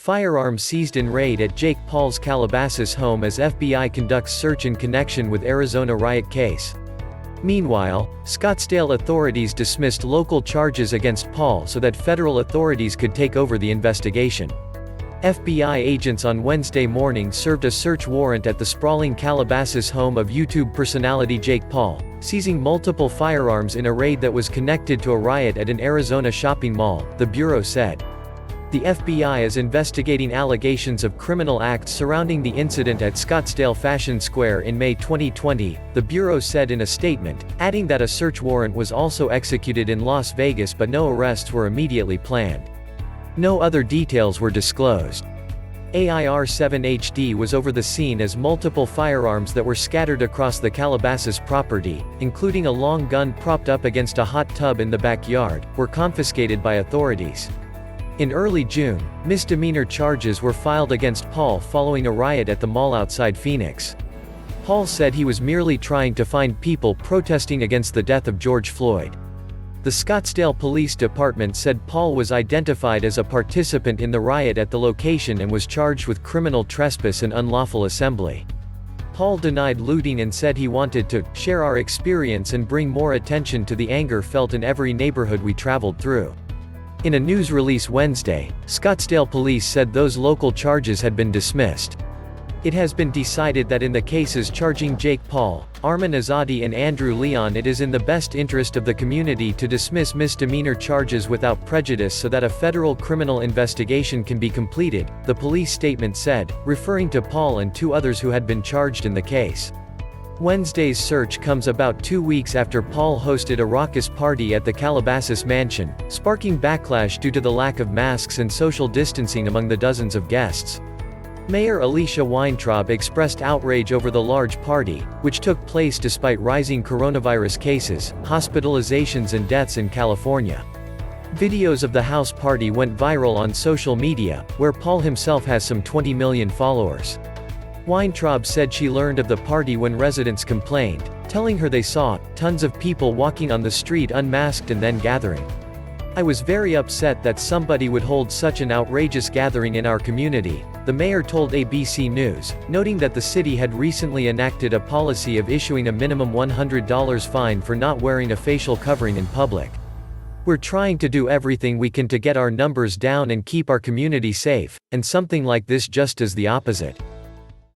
Firearms seized in raid at Jake Paul's Calabasas home as FBI conducts search in connection with Arizona riot case. Meanwhile, Scottsdale authorities dismissed local charges against Paul so that federal authorities could take over the investigation. FBI agents on Wednesday morning served a search warrant at the sprawling Calabasas home of YouTube personality Jake Paul, seizing multiple firearms in a raid that was connected to a riot at an Arizona shopping mall, the Bureau said. The FBI is investigating allegations of criminal acts surrounding the incident at Scottsdale Fashion Square in May 2020, the Bureau said in a statement, adding that a search warrant was also executed in Las Vegas but no arrests were immediately planned. No other details were disclosed. AIR-7HD was over the scene as multiple firearms that were scattered across the Calabasas property, including a long gun propped up against a hot tub in the backyard, were confiscated by authorities. In early June, misdemeanor charges were filed against Paul following a riot at the mall outside Phoenix. Paul said he was merely trying to find people protesting against the death of George Floyd. The Scottsdale Police Department said Paul was identified as a participant in the riot at the location and was charged with criminal trespass and unlawful assembly. Paul denied looting and said he wanted to share our experience and bring more attention to the anger felt in every neighborhood we traveled through. In a news release Wednesday, Scottsdale police said those local charges had been dismissed. It has been decided that in the cases charging Jake Paul, Arman Azadi and Andrew Leon, it is in the best interest of the community to dismiss misdemeanor charges without prejudice so that a federal criminal investigation can be completed, the police statement said, referring to Paul and two others who had been charged in the case. Wednesday's search comes about 2 weeks after Paul hosted a raucous party at the Calabasas mansion, sparking backlash due to the lack of masks and social distancing among the dozens of guests. Mayor Alicia Weintraub expressed outrage over the large party, which took place despite rising coronavirus cases, hospitalizations and deaths in California. Videos of the house party went viral on social media, where Paul himself has some 20 million followers. Weintraub said she learned of the party when residents complained, telling her they saw tons of people walking on the street unmasked and then gathering. I was very upset that somebody would hold such an outrageous gathering in our community, the mayor told ABC News, noting that the city had recently enacted a policy of issuing a minimum $100 fine for not wearing a facial covering in public. We're trying to do everything we can to get our numbers down and keep our community safe, and something like this just is the opposite.